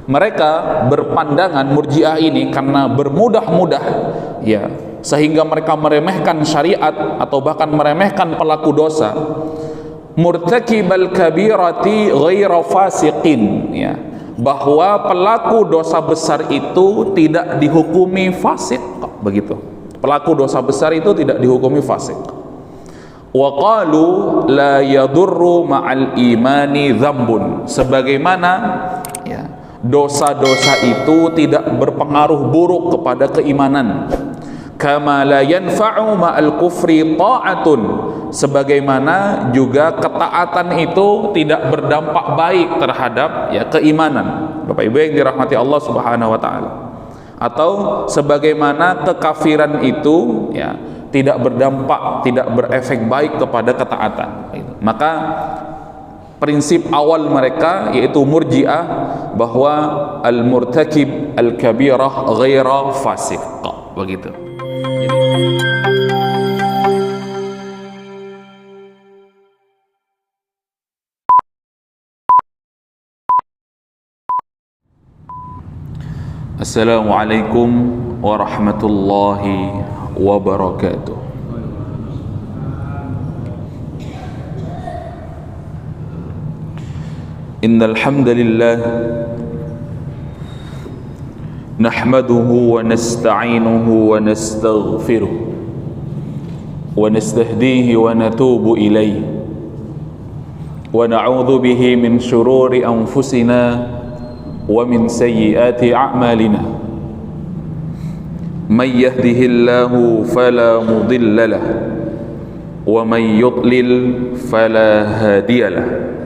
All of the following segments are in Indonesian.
Mereka berpandangan Murji'ah ini karena bermudah-mudah ya, sehingga mereka meremehkan syariat atau bahkan meremehkan pelaku dosa. Murtakibal kabirati ghaira fasiqin, ya, bahwa pelaku dosa besar itu tidak dihukumi fasik, begitu. Pelaku dosa besar itu tidak dihukumi fasik. Wa qalu la yadurru ma'al imani dzambun, sebagaimana ya, dosa-dosa itu tidak berpengaruh buruk kepada keimanan. Kama la yanfa'u ma'al kufri ta'atun, sebagaimana juga ketaatan itu tidak berdampak baik terhadap ya keimanan. Bapak Ibu yang dirahmati Allah Subhanahu wa taala. Atau sebagaimana kekafiran itu ya tidak berdampak, tidak berefek baik kepada ketaatan. Maka prinsip awal mereka yaitu Murji'ah bahwa al-murtakib al-kabirah ghaira fasik, begitu. Assalamualaikum warahmatullahi wabarakatuh. Innal hamdalillah nahmaduhu wa nasta'inuhu wa nastaghfiruh wa nastahdihi wa natubu ilayhi wa na'udzu bihi min shururi anfusina wa min sayyiati a'malina. Man yahdihillahu fala mudilla lahu wa man yudlil fala hadiya lahu.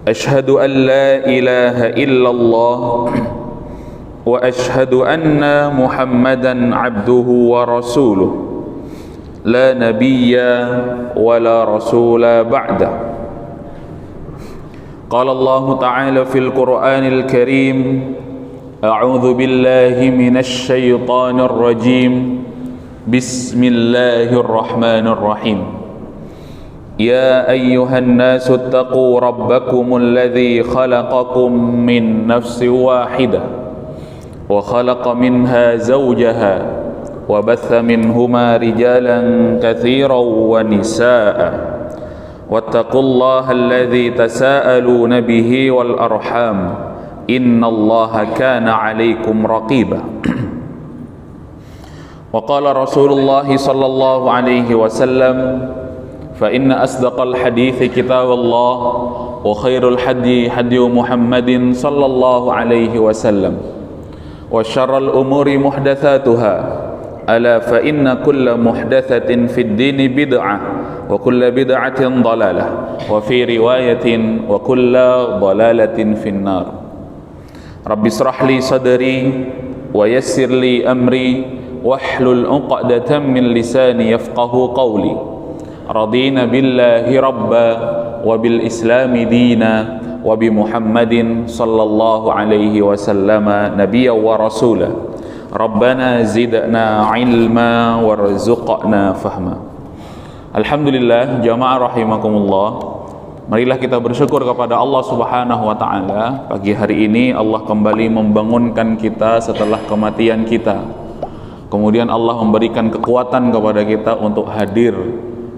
Ashhadu an la ilaha illallah wa ashhadu anna Muhammadan abduhu wa rasuluh la nabiyya wa la rasula ba'da. Qala Allah ta'ala fil Qur'anil Karim, a'udzu billahi minasy syaithanir rajim, bismillahirrahmanirrahim. Ya ayyuhan nasu ittaqu rabbakumul ladzi khalaqakum min nafsin wahidah wa khalaqa minha zawjaha wa batha minhuma rijalan katsiran wa nisaa'a wattaqullaha alladzi tasaaluna bihi wal arham innallaha kana 'alaikum raqiba. Wa qala Rasulullah sallallahu alaihi wasallam, fa inna asdaqal hadithi kitabullah wa khairul hadi hadiyu Muhammadin sallallahu alaihi wasallam wa syarrul umuri muhdatsatuha ala fa inna kulla muhdatsatin fid dini bid'ah wa kulla bid'atin dalalah wa fi riwayatin wa kulla dalalatin finnar. Rabbi israh li sadri wa yassir li amri wahlul 'uqdatam min lisani yafqahu qawli. Radina billahi rabba wa bil islami dina wa bi Muhammadin sallallahu alaihi wasallama nabiyya wa rasula. Rabbana zidna ilma warzuqna fahma. Alhamdulillah, jamaah rahimakumullah. Marilah kita bersyukur kepada Allah Subhanahu wa taala. Pagi hari ini Allah kembali membangunkan kita setelah kematian kita. Kemudian Allah memberikan kekuatan kepada kita untuk hadir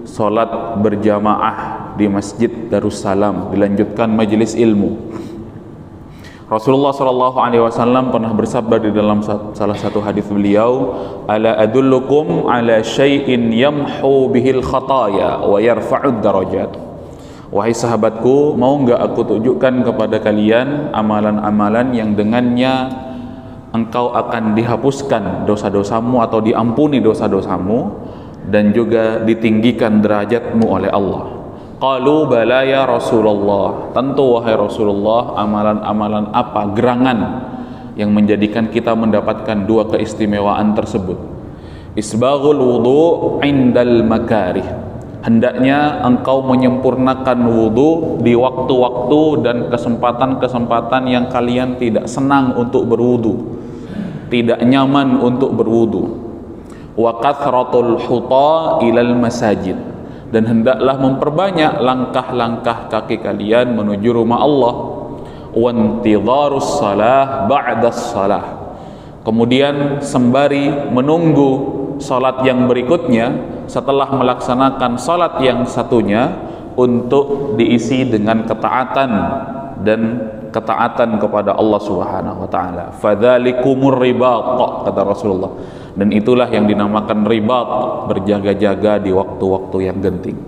salat berjamaah di Masjid Darussalam, dilanjutkan majelis ilmu. Rasulullah sallallahu alaihi wasallam pernah bersabda di dalam salah satu hadis beliau, ala adullukum ala syai'in yamhu bihil khataya wa yarfa'ud darajat. Wahai sahabatku, mau enggak aku tunjukkan kepada kalian amalan-amalan yang dengannya engkau akan dihapuskan dosa-dosamu atau diampuni dosa-dosamu dan juga ditinggikan derajatmu oleh Allah. Qalu bala ya Rasulullah, tentu wahai Rasulullah, amalan-amalan apa, gerangan yang menjadikan kita mendapatkan dua keistimewaan tersebut. Isbaghul wudu indal makarih, hendaknya engkau menyempurnakan wudu di waktu-waktu dan kesempatan-kesempatan yang kalian tidak senang untuk berwudu, tidak nyaman untuk berwudu. Wa kathratul huta ilal masajid, dan hendaklah memperbanyak langkah-langkah kaki kalian menuju rumah Allah. wa intidharus salah ba'das salah. Kemudian sembari menunggu salat yang berikutnya setelah melaksanakan salat yang satunya untuk diisi dengan ketaatan dan ketaatan kepada Allah Subhanahu wa taala. Fadzalikumur ribat, kata Rasulullah. Dan itulah yang dinamakan ribat, berjaga-jaga di waktu-waktu yang genting.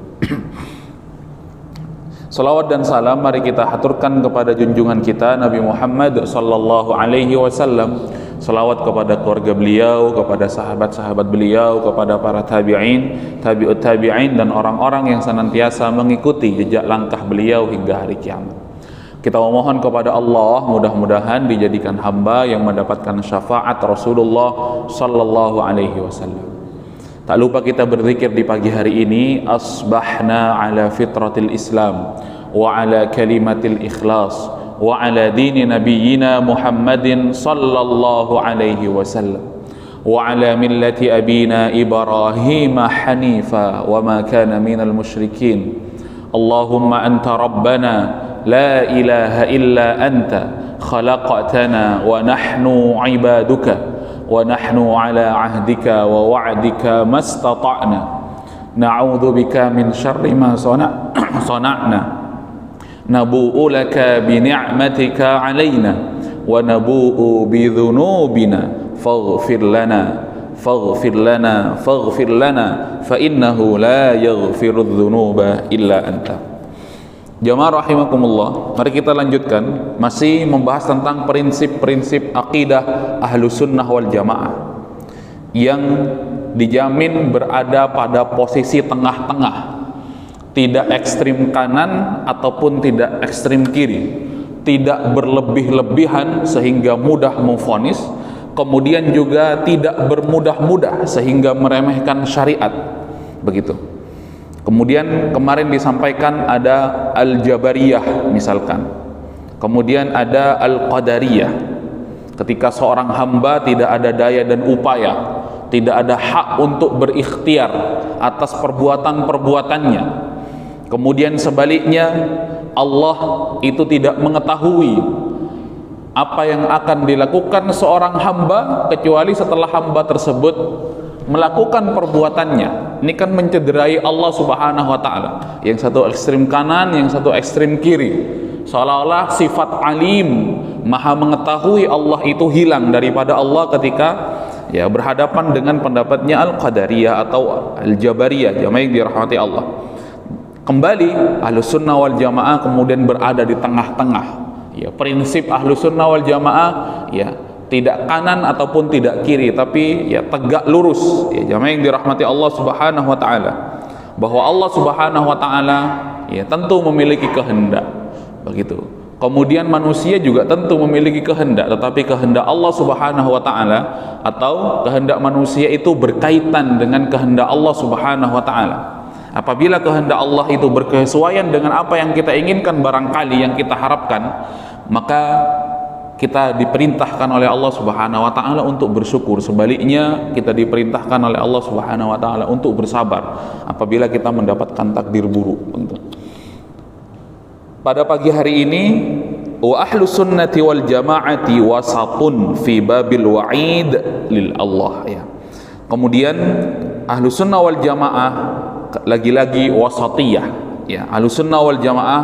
Salawat dan salam mari kita haturkan kepada junjungan kita Nabi Muhammad sallallahu alaihi wasallam. Salawat kepada keluarga beliau, kepada sahabat-sahabat beliau, kepada para tabi'in, tabi'ut tabi'in, dan orang-orang yang senantiasa mengikuti jejak langkah beliau hingga hari kiamat. Kita memohon kepada Allah mudah-mudahan dijadikan hamba yang mendapatkan syafaat Rasulullah sallallahu alaihi wasallam. Tak lupa kita berzikir di pagi hari ini, asbahna ala fitratil Islam wa ala kalimatil ikhlas wa ala dini nabiyyina Muhammadin sallallahu alaihi wasallam wa ala millati abina Ibrahim hanifa wa ma kana minal musyrikin. Allahumma anta rabbana la ilaha illa anta khalaqtana wa nahnu ibaduka wa nahnu ala ahdika wa wa'dika mastata'na na'udzu bika min syarri ma sana'na nabu'u laka bi ni'matika 'alaina wa nabu'u bi dhunubina faghfir lana fa innahu la yaghfiru dhunuba illa anta. Jamaah rahimakumullah, mari kita lanjutkan masih membahas tentang prinsip-prinsip akidah ahlu sunnah wal jamaah yang dijamin berada pada posisi tengah-tengah, tidak ekstrim kanan ataupun tidak ekstrim kiri, tidak berlebih-lebihan sehingga mudah memvonis, kemudian juga tidak bermudah-mudah sehingga meremehkan syariat, begitu. Kemudian kemarin disampaikan ada Al-Jabariyah misalkan, kemudian ada Al-Qadariyah, ketika seorang hamba tidak ada daya dan upaya, tidak ada hak untuk berikhtiar atas perbuatan-perbuatannya. Kemudian sebaliknya, Allah itu tidak mengetahui apa yang akan dilakukan seorang hamba kecuali setelah hamba tersebut melakukan perbuatannya. Ini kan mencederai Allah Subhanahu wa taala. Yang satu ekstrim kanan, yang satu ekstrim kiri. Seolah-olah sifat alim, maha mengetahui Allah itu hilang daripada Allah ketika ya berhadapan dengan pendapatnya Al-Qadariyah atau Al-Jabariyah, jamaah yang dirahmati Allah. Kembali Ahlus Sunnah wal Jamaah kemudian berada di tengah-tengah. Ya, prinsip Ahlus Sunnah wal Jamaah ya tidak kanan ataupun tidak kiri, tapi ya tegak lurus, ya jamaah yang dirahmati Allah Subhanahu wa taala, bahwa Allah Subhanahu wa taala ya tentu memiliki kehendak, begitu. Kemudian manusia juga tentu memiliki kehendak, tetapi kehendak Allah Subhanahu wa taala atau kehendak manusia itu berkaitan dengan kehendak Allah Subhanahu wa taala. Apabila kehendak Allah itu berkesesuaian dengan apa yang kita inginkan, barangkali yang kita harapkan, maka kita diperintahkan oleh Allah Subhanahu wa taala untuk bersyukur. Sebaliknya, kita diperintahkan oleh Allah Subhanahu wa taala untuk bersabar apabila kita mendapatkan takdir buruk. Pada pagi hari ini, wa ahlus sunnati wal jamaati wasatun fi babil wa'id lil Allah ya. Kemudian ahlus sunnah wal jamaah lagi-lagi wasatiyah ya. Ahlus sunnah wal jamaah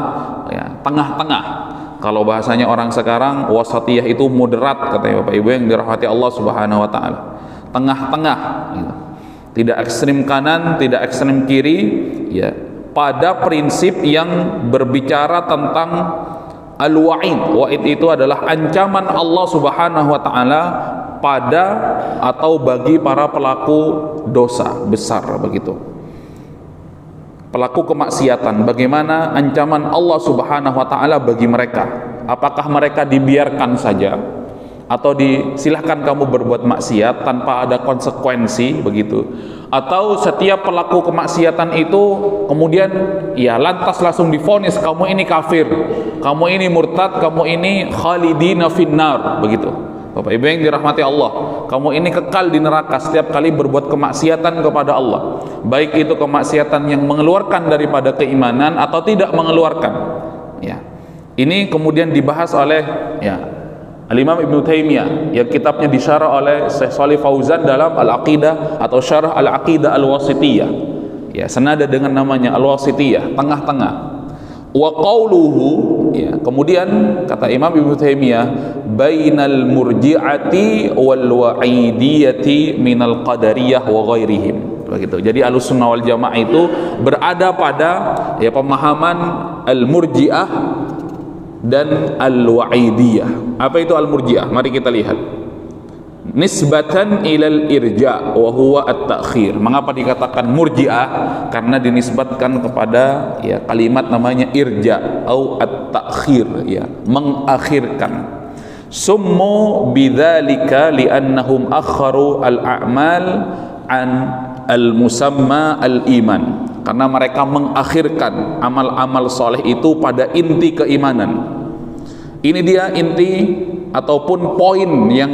ya, tengah-tengah. Kalau bahasanya orang sekarang, wasatiyah itu moderat, katanya Bapak Ibu yang dirahmati Allah Subhanahu wa taala. Tengah-tengah gitu. Tidak ekstrim kanan, tidak ekstrim kiri ya. Pada prinsip yang berbicara tentang al-wa'id. Wa'id itu adalah ancaman Allah Subhanahu wa taala pada atau bagi para pelaku dosa besar, begitu. Pelaku kemaksiatan, bagaimana ancaman Allah Subhanahu wa taala bagi mereka? Apakah mereka dibiarkan saja atau disilahkan kamu berbuat maksiat tanpa ada konsekuensi, begitu? Atau setiap pelaku kemaksiatan itu kemudian ya lantas langsung divonis kamu ini kafir, kamu ini murtad, kamu ini khalidina finnar, begitu? Bapak Ibu yang dirahmati Allah, kamu ini kekal di neraka setiap kali berbuat kemaksiatan kepada Allah, baik itu kemaksiatan yang mengeluarkan daripada keimanan atau tidak mengeluarkan ya. Ini kemudian dibahas oleh Al-Imam Ibnu Taimiyah yang kitabnya disyarah oleh Syekh Shalih Fauzan dalam Al-Aqidah atau Syarah Al-Aqidah Al-Wasithiyah. Senada dengan namanya Al-Wasithiyah, tengah-tengah. Wa qauluhu, kemudian kata Imam Ibnu Taimiyah, bainal murji'ati wal wa'idiyati minal qadariyah wa ghairihim. Begitu. Jadi Ahlussunnah wal Jamaah itu berada pada pemahaman al-murji'ah dan al-wa'idiyah. Apa itu al-murji'ah? Mari kita lihat. Nisbatan ilal irja' wa huwa at-ta'khir. Mengapa dikatakan murji'ah? Karena dinisbatkan kepada kalimat namanya irja' atau at-ta'khir, mengakhirkan. Summu bidzalika li'annahum akharu al-a'mal an al-musamma al-iman. Karena mereka mengakhirkan amal-amal soleh itu pada inti keimanan. Ini dia inti ataupun poin yang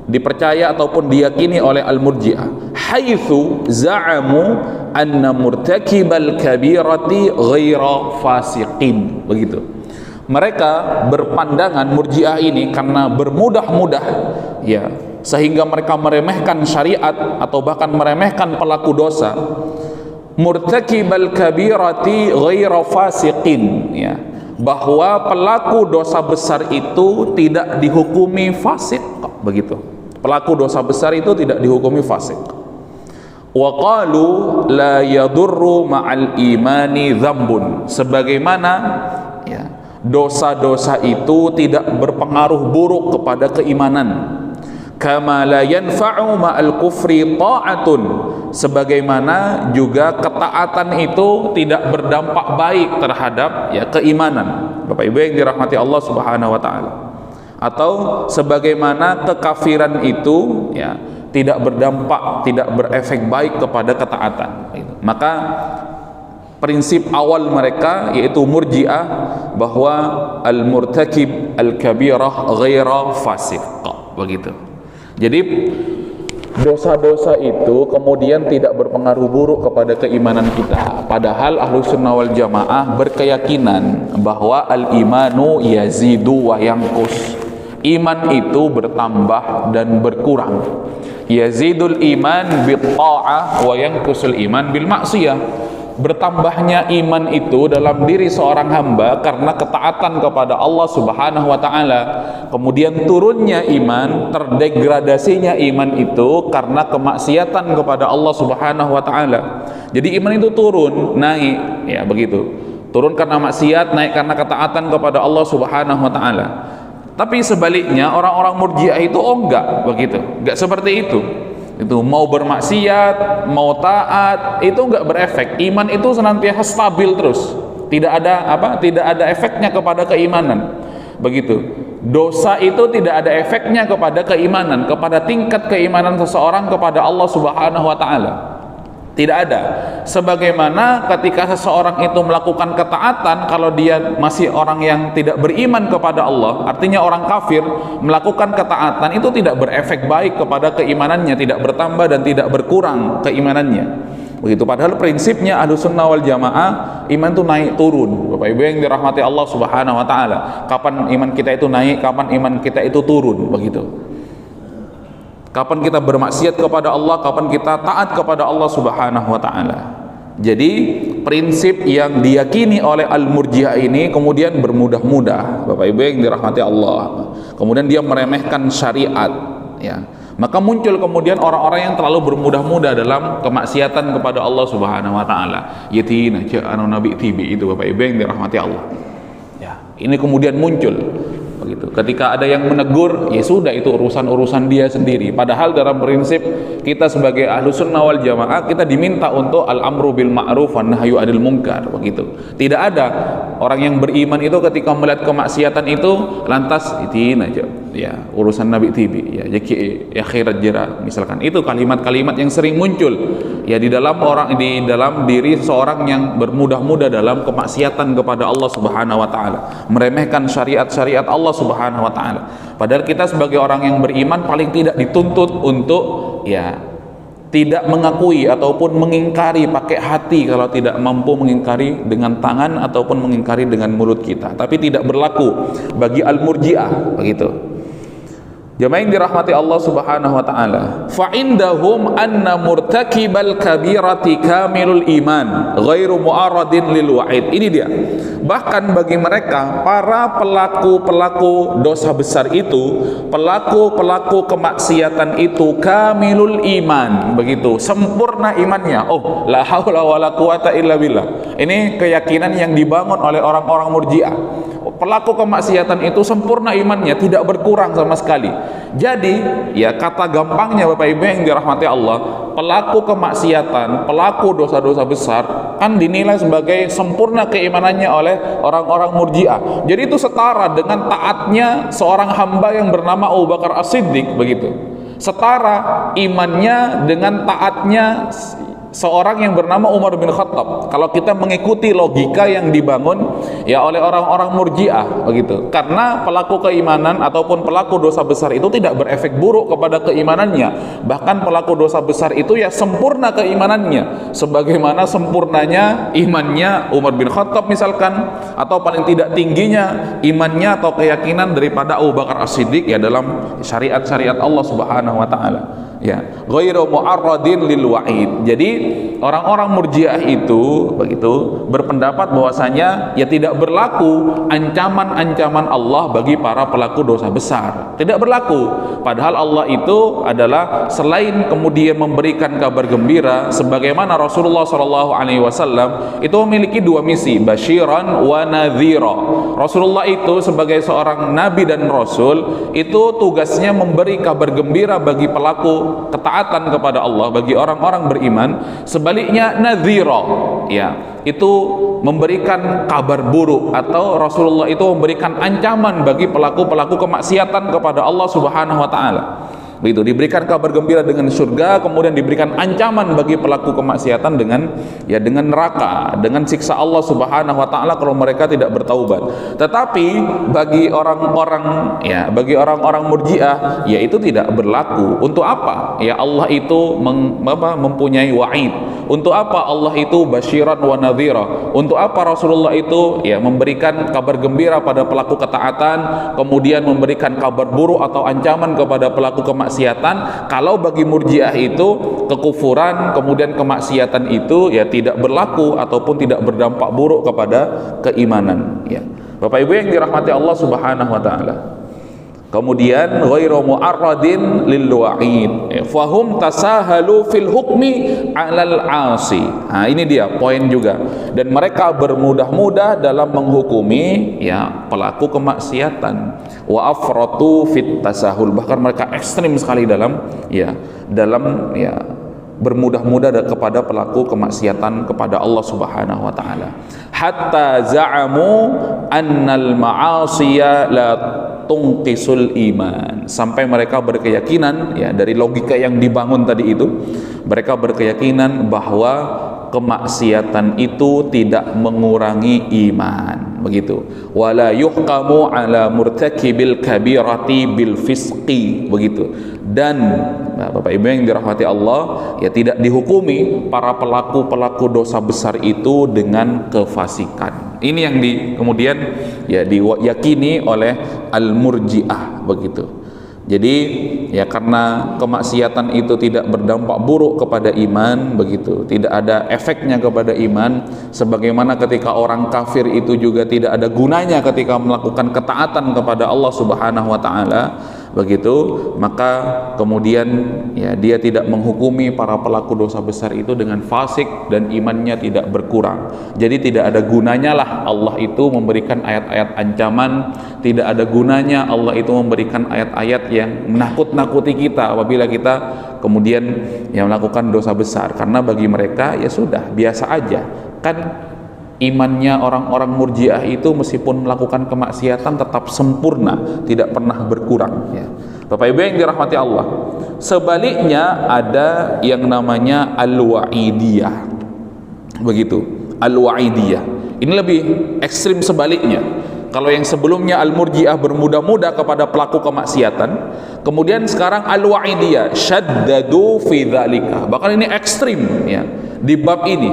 dipercaya ataupun diyakini oleh al-murji'ah. Haitsu za'amu anna murtakibal kabirati ghaira fasiqin. Begitu. Mereka berpandangan murji'ah ini karena bermudah-mudah sehingga mereka meremehkan syariat atau bahkan meremehkan pelaku dosa. Murtakibal kabirati ghaira fasiqin, bahwa pelaku dosa besar itu tidak dihukumi fasik. Begitu. Pelaku dosa besar itu tidak dihukumi fasik. Wa qalu la yadurru ma'al imani dzambun. Sebagaimana dosa-dosa itu tidak berpengaruh buruk kepada keimanan. Kama la yanfa'u ma'al kufri ta'atun. Sebagaimana juga ketaatan itu tidak berdampak baik terhadap keimanan. Bapak Ibu yang dirahmati Allah Subhanahu wa taala. Atau sebagaimana kekafiran itu tidak berdampak, tidak berefek baik kepada ketaatan. Maka prinsip awal mereka yaitu murji'ah bahwa al-murtakib al-kabirah ghaira fasiq. Begitu. Jadi dosa-dosa itu kemudian tidak berpengaruh buruk kepada keimanan kita. Padahal Ahlussunnah wal Jamaah berkeyakinan bahwa al-imanu yazidu wa yanqus. Iman itu bertambah dan berkurang. Yazidul iman bil ta'ah wa yanqusul iman bil ma'siyah. Bertambahnya iman itu dalam diri seorang hamba karena ketaatan kepada Allah Subhanahu wa taala. Kemudian turunnya iman, terdegradasinya iman itu karena kemaksiatan kepada Allah Subhanahu wa taala. Jadi iman itu turun, naik, begitu. Turun karena maksiat, naik karena ketaatan kepada Allah Subhanahu wa taala. Tapi sebaliknya orang-orang murji'ah itu enggak begitu. Enggak seperti itu. Itu mau bermaksiat, mau taat, itu enggak berefek. Iman itu senantiasa stabil terus. Tidak ada efeknya kepada keimanan. Begitu. Dosa itu tidak ada efeknya kepada keimanan, kepada tingkat keimanan seseorang kepada Allah Subhanahu wa taala. Tidak ada. Sebagaimana ketika seseorang itu melakukan ketaatan, kalau dia masih orang yang tidak beriman kepada Allah, artinya orang kafir, melakukan ketaatan itu tidak berefek baik kepada keimanannya, tidak bertambah dan tidak berkurang keimanannya. Begitu. Padahal prinsipnya Ahlussunnah wal Jamaah, iman itu naik turun. Bapak Ibu yang dirahmati Allah Subhanahu wa taala. Kapan iman kita itu naik, kapan iman kita itu turun, begitu. Kapan kita bermaksiat kepada Allah, kapan kita taat kepada Allah Subhanahu wa taala. Jadi prinsip yang diyakini oleh al-murji'ah ini kemudian bermudah-mudah, Bapak Ibu yang dirahmati Allah. Kemudian dia meremehkan syariat, Maka muncul kemudian orang-orang yang terlalu bermudah-mudah dalam kemaksiatan kepada Allah Subhanahu wa taala. Yatina ja'anu nabi tibi, itu Bapak Ibu yang dirahmati Allah. Ini kemudian muncul. Begitu. Ketika ada yang menegur, ya sudah, itu urusan dia sendiri. Padahal dalam prinsip kita sebagai Ahlussunnah wal Jamaah, kita diminta untuk al-amru bil ma'ruf wan nahyu 'anil munkar, begitu. Tidak ada orang yang beriman itu ketika melihat kemaksiatan itu lantas itin aja, urusan Nabi tibi, jeki akhirat jera, misalkan. Itu kalimat-kalimat yang sering muncul di dalam diri seorang yang bermudah-mudah dalam kemaksiatan kepada Allah Subhanahu wa taala, meremehkan syariat-syariat Allah Subhanahu wa taala. Padahal kita sebagai orang yang beriman paling tidak dituntut untuk tidak mengakui ataupun mengingkari pakai hati kalau tidak mampu mengingkari dengan tangan ataupun mengingkari dengan mulut kita, tapi tidak berlaku bagi al-murji'ah, begitu. Jamaah yang dirahmati Allah Subhanahu wa taala, fa indahum anna murtakibal kabirati kamilul iman ghairu mu'arradin lil wa'id. Ini dia. Bahkan bagi mereka para pelaku-pelaku dosa besar itu, pelaku-pelaku kemaksiatan itu kamilul iman, begitu, sempurna imannya. Oh, la haula wala quwata illa billah. Ini keyakinan yang dibangun oleh orang-orang Murji'ah. Pelaku kemaksiatan itu sempurna imannya, tidak berkurang sama sekali. Jadi, ya kata gampangnya Bapak Ibu yang dirahmati Allah, pelaku kemaksiatan, pelaku dosa-dosa besar kan dinilai sebagai sempurna keimanannya oleh orang-orang Murji'ah. Jadi itu setara dengan taatnya seorang hamba yang bernama Abu Bakar As-Siddiq, begitu. Setara imannya dengan taatnya seorang yang bernama Umar bin Khattab. Kalau kita mengikuti logika yang dibangun ya oleh orang-orang Murji'ah, begitu. Karena pelaku keimanan ataupun pelaku dosa besar itu tidak berefek buruk kepada keimanannya. Bahkan pelaku dosa besar itu ya sempurna keimanannya, sebagaimana sempurnanya imannya Umar bin Khattab misalkan, atau paling tidak tingginya imannya atau keyakinan daripada Abu Bakar As-Siddiq ya dalam syariat-syariat Allah Subhanahu wa taala. Ya, ghairu mu'arradin lil wa'id. Jadi orang-orang Murji'ah itu begitu berpendapat bahwasanya ya tidak berlaku ancaman-ancaman Allah bagi para pelaku dosa besar. Tidak berlaku. Padahal Allah itu adalah selain kemudian memberikan kabar gembira, sebagaimana Rasulullah SAW itu memiliki dua misi, basyiran wa nadhira. Rasulullah itu sebagai seorang nabi dan rasul itu tugasnya memberi kabar gembira bagi pelaku ketaatan kepada Allah, bagi orang-orang beriman. Sebaliknya nadhira ya itu memberikan kabar buruk, atau Rasulullah itu memberikan ancaman bagi pelaku-pelaku kemaksiatan kepada Allah Subhanahu wa taala. Begitu, diberikan kabar gembira dengan surga, kemudian diberikan ancaman bagi pelaku kemaksiatan dengan neraka, dengan siksa Allah Subhanahu wa taala kalau mereka tidak bertaubat. Tetapi bagi orang-orang Murji'ah ya itu tidak berlaku. Untuk apa? Ya Allah itu mempunyai wa'id. Untuk apa Allah itu basyiran wa nadhira? Untuk apa Rasulullah itu ya memberikan kabar gembira pada pelaku ketaatan, kemudian memberikan kabar buruk atau ancaman kepada pelaku kemaksiatan? Kalau bagi Murji'ah itu kekufuran kemudian kemaksiatan itu ya tidak berlaku ataupun tidak berdampak buruk kepada keimanan ya. Bapak Ibu yang dirahmati Allah Subhanahu wa taala. Kemudian ghairu mu'arradin lil wa'id. Fahum tasahalu fil hukmi 'alal 'asi. Nah, ini dia poin juga. Dan mereka bermudah-mudah dalam menghukumi ya pelaku kemaksiatan. Wa afratu fit tasahul. Bahkan mereka ekstrim sekali dalam bermudah-mudah kepada pelaku kemaksiatan kepada Allah Subhanahu wa taala. Hatta za'amu annal ma'asiya la tungqisul iman. Sampai mereka berkeyakinan ya dari logika yang dibangun tadi itu, mereka berkeyakinan bahwa kemaksiatan itu tidak mengurangi iman, begitu. Wala yuhqamu ala murtakibil kabirati bil fisqi, begitu. Dan Bapak Ibu yang dirahmati Allah ya tidak dihukumi para pelaku dosa besar itu dengan kefasikan. Ini yang kemudian ya diyakini oleh al-Murji'ah, begitu. Jadi ya karena kemaksiatan itu tidak berdampak buruk kepada iman, begitu, tidak ada efeknya kepada iman, sebagaimana ketika orang kafir itu juga tidak ada gunanya ketika melakukan ketaatan kepada Allah Subhanahu wa taala, begitu, maka kemudian ya dia tidak menghukumi para pelaku dosa besar itu dengan fasik dan imannya tidak berkurang. Jadi tidak ada gunanya lah Allah itu memberikan ayat-ayat ancaman, tidak ada gunanya Allah itu memberikan ayat-ayat yang menakut-nakuti kita apabila kita kemudian yang melakukan dosa besar, karena bagi mereka ya sudah biasa aja kan. Imannya orang-orang Murji'ah itu meskipun melakukan kemaksiatan tetap sempurna, tidak pernah berkurang ya. Bapak Ibu yang dirahmati Allah, sebaliknya ada yang namanya al-wa'idiyah, begitu. Al-wa'idiyah ini lebih ekstrim sebaliknya. Kalau yang sebelumnya Al-Murji'ah bermudah-mudah kepada pelaku kemaksiatan, kemudian sekarang Al-Wa'idiyah syaddadu fi dzalika. Bahkan ini ekstrim ya di bab ini.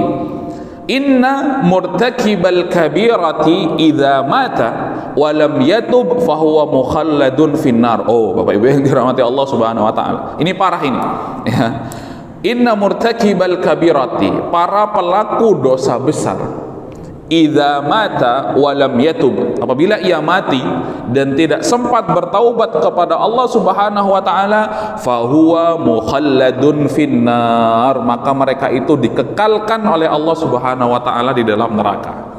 Inna murtakibal kabirati idza mata wa lam yatub fahuwa mukhalladun finnar. Oh, Bapak Ibu yang dirahmati Allah Subhanahu wa taala. Ini parah ini. Ya. Inna murtakibal kabirati, para pelaku dosa besar, idza mata wa lam yatub, apabila ia mati dan tidak sempat bertaubat kepada Allah Subhanahu wa taala, fahuwa mukhalladun finnar, maka mereka itu dikekalkan oleh Allah Subhanahu wa taala di dalam neraka.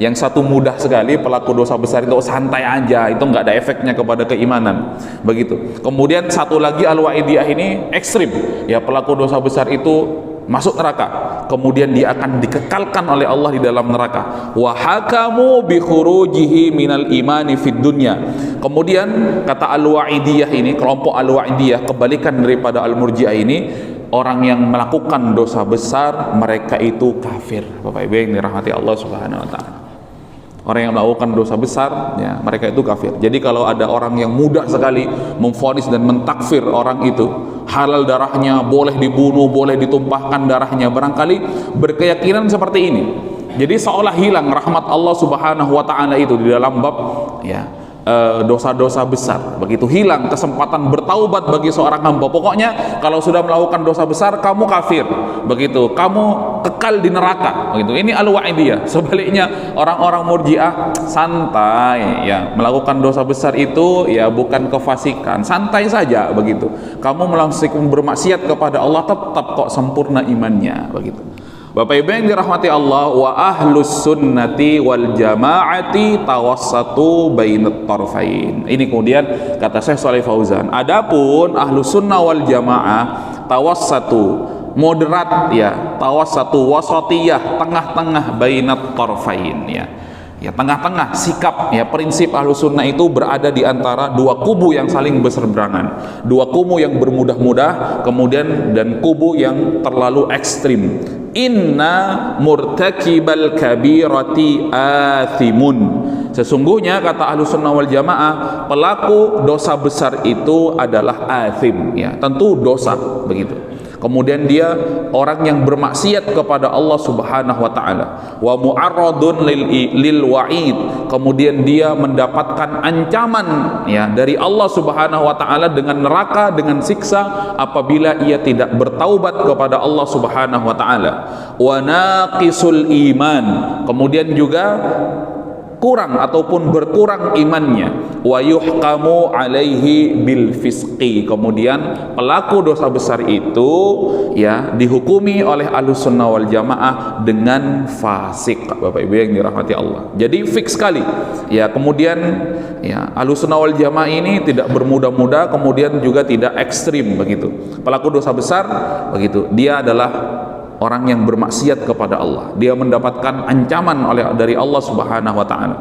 Yang satu mudah sekali, pelaku dosa besar itu santai aja, itu nggak ada efeknya kepada keimanan, begitu. Kemudian satu lagi Al-Wa'idiyah ini ekstrim, ya pelaku dosa besar itu masuk neraka, kemudian dia akan dikekalkan oleh Allah di dalam neraka. Wa hakamu bi khurujihi minal imani fid dunya. Kemudian kata Al-Wa'idiyah ini, kelompok Al-Wa'idiyah, kebalikan daripada Al-Murji'ah ini, orang yang melakukan dosa besar mereka itu kafir. Bapak Ibu yang dirahmati Allah Subhanahu wa taala. Orang yang melakukan dosa besar, ya, mereka itu kafir. Jadi kalau ada orang yang mudah sekali memvonis dan mentakfir orang itu, halal darahnya, boleh dibunuh, boleh ditumpahkan darahnya, barangkali berkeyakinan seperti ini. Jadi seolah hilang rahmat Allah Subhanahu wa taala itu di dalam bab ya dosa-dosa besar. Begitu hilang kesempatan bertaubat bagi seorang hamba. Pokoknya kalau sudah melakukan dosa besar kamu kafir. Begitu, kamu kekal di neraka. Begitu. Ini Al-Wa'idiyah. Sebaliknya orang-orang Murji'ah santai ya, melakukan dosa besar itu ya bukan kefasikan, santai saja begitu. Kamu melakukan bermaksiat kepada Allah tetap kok sempurna imannya begitu. Bapak Ibu yang dirahmati Allah, wa ahlus sunnati wal jamaati tawassatu bainat tarfain. Ini kemudian kata Syekh Shalih Fauzan, adapun ahlus sunnah wal jamaah tawassatu, moderat ya, tawassatu wasatiyah, tengah-tengah, bainat tarfain ya. Ya, tengah-tengah sikap ya, prinsip Ahlus Sunnah itu berada di antara dua kubu yang saling berseberangan, dua kubu yang bermudah-mudah, kemudian dan kubu yang terlalu ekstrim. Inna murtakibal kabirati athimun, sesungguhnya kata Ahlus Sunnah wal Jamaah, pelaku dosa besar itu adalah athim ya, tentu dosa begitu. Kemudian dia orang yang bermaksiat kepada Allah Subhanahu wa taala. Wa mu'arradun lil wa'id. Kemudian dia mendapatkan ancaman ya dari Allah Subhanahu wa taala dengan neraka, dengan siksa apabila ia tidak bertaubat kepada Allah Subhanahu wa taala. Wa naqisul iman. Kemudian juga kurang ataupun berkurang imannya. Wa yuhkamu alaihi bil fisqi. Kemudian pelaku dosa besar itu ya dihukumi oleh Ahlus Sunnah wal Jamaah dengan fasik. Bapak Ibu yang dirahmati Allah. Jadi fix sekali. Ya, kemudian ya Ahlus Sunnah wal Jamaah ini tidak bermudah-mudah, kemudian juga tidak ekstrim begitu. Pelaku dosa besar begitu, dia adalah orang yang bermaksiat kepada Allah, dia mendapatkan ancaman dari Allah Subhanahu wa taala.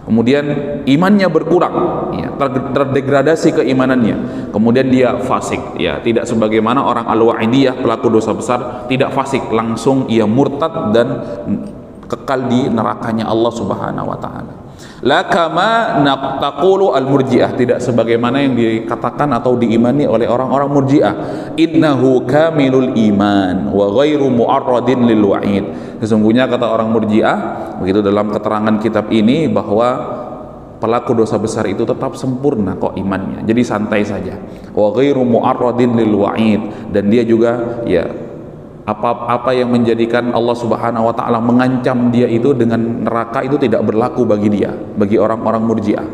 Kemudian imannya berkurang, ya, terdegradasi keimanannya. Kemudian dia fasik, ya, tidak sebagaimana orang Al-Wa'idiyah pelaku dosa besar, tidak fasik, langsung ia murtad dan kekal di nerakanya Allah Subhanahu wa taala. La kama taqulu al-Murji'ah, tidak sebagaimana yang dikatakan atau diimani oleh orang-orang Murji'ah. Innahu kamilul iman wa ghairu mu'arradin lil wa'id. Sesungguhnya kata orang Murji'ah begitu dalam keterangan kitab ini, bahwa pelaku dosa besar itu tetap sempurna kok imannya. Jadi santai saja. Wa ghairu mu'arradin lil wa'id, dan dia juga ya apa yang menjadikan Allah Subhanahu wa taala mengancam dia itu dengan neraka itu tidak berlaku bagi dia, bagi orang-orang Murji'ah.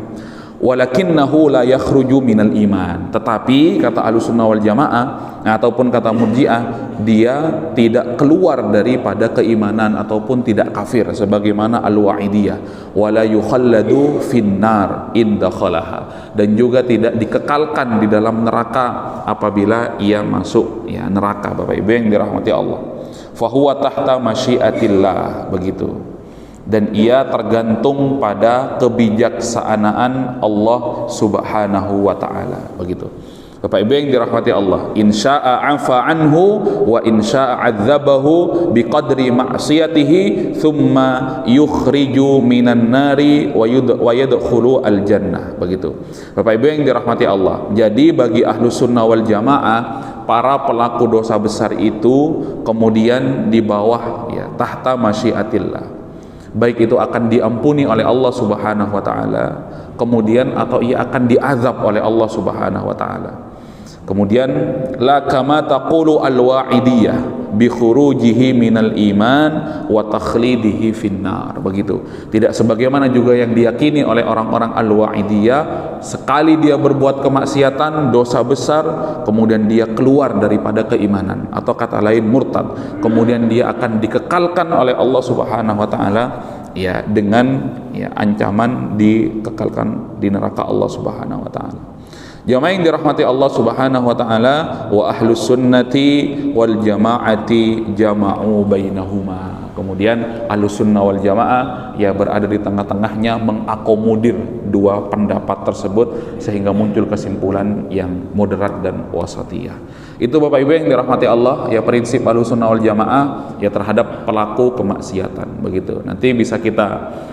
Walakinnahu la yakhruju minal iman. Tetapi kata Ahlussunnah wal Jamaah ataupun kata Murji'ah, dia tidak keluar daripada keimanan ataupun tidak kafir sebagaimana Al-Wa'idiyah. Wala yukhalladu finnar in dakhalaha, dan juga tidak dikekalkan di dalam neraka apabila ia masuk ya neraka. Bapak Ibu yang dirahmati Allah, fahuwa tahta masyiatillah, begitu. Dan ia tergantung pada kebijaksanaan Allah Subhanahu wa taala, begitu. Bapak Ibu yang dirahmati Allah, insya'a afa anhu wa insya'a adzabahu biqadri ma'siyatihi thumma yukhriju minan nari wa yadkhulu al jannah. Begitu Bapak Ibu yang dirahmati Allah. Jadi bagi Ahlus Sunnah wal Jamaah, para pelaku dosa besar itu kemudian di bawah ya tahta masyiatillah, baik itu akan diampuni oleh Allah Subhanahu wa taala, kemudian atau ia akan diazab oleh Allah Subhanahu wa taala. Kemudian la kama taqulu al-wa'idiyah bi khurujihi minal iman wa takhlidihi finnar. Begitu. Tidak sebagaimana juga yang diyakini oleh orang-orang al-wa'idiyah, sekali dia berbuat kemaksiatan, dosa besar, kemudian dia keluar daripada keimanan, atau kata lain murtad, kemudian dia akan dikekalkan oleh Allah Subhanahu wa taala ya dengan ya ancaman dikekalkan di neraka Allah Subhanahu wa taala. Jamaah yang dirahmati Allah Subhanahu wa taala, wa ahlus sunnati wal jamaati jama'u bainahuma. Kemudian ahlus sunnah wal jamaah ya berada di tengah-tengahnya, mengakomodir dua pendapat tersebut sehingga muncul kesimpulan yang moderat dan wasatiyah. Itu Bapak Ibu yang dirahmati Allah, ya prinsip ahlus sunnah wal jamaah ya terhadap pelaku kemaksiatan. Begitu. Nanti bisa kita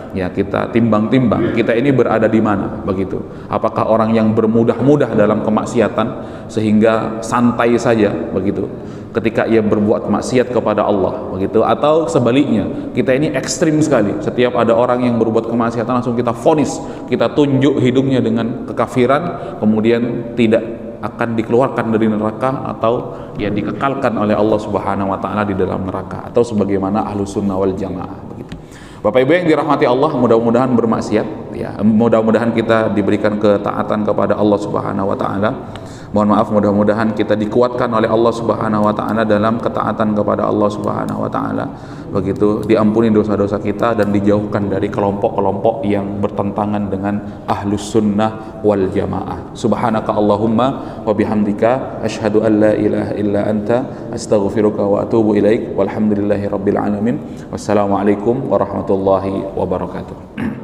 timbang-timbang, kita ini berada di mana, begitu. Apakah orang yang bermudah-mudah dalam kemaksiatan sehingga santai saja, begitu, ketika ia berbuat maksiat kepada Allah, begitu, atau sebaliknya, kita ini ekstrim sekali. Setiap ada orang yang berbuat kemaksiatan langsung kita vonis, kita tunjuk hidungnya dengan kekafiran, kemudian tidak akan dikeluarkan dari neraka atau ya dikekalkan oleh Allah Subhanahu wa taala di dalam neraka, atau sebagaimana Ahlus Sunnah wal Jamaah, begitu. Bapak Ibu yang dirahmati Allah, mudah-mudahan bermaksiat ya, mudah-mudahan kita diberikan ketaatan kepada Allah Subhanahu wa taala. Mohon maaf, mudah-mudahan kita dikuatkan oleh Allah Subhanahu wa taala dalam ketaatan kepada Allah Subhanahu wa taala. Begitu, diampuni dosa-dosa kita dan dijauhkan dari kelompok-kelompok yang bertentangan dengan Ahlus Sunnah wal Jamaah. Subhanaka Allahumma wa bihamdika asyhadu an la ilaha illa anta astaghfiruka wa atubu ilaik. Walhamdulillahi rabbil alamin. Wassalamualaikum warahmatullahi wabarakatuh.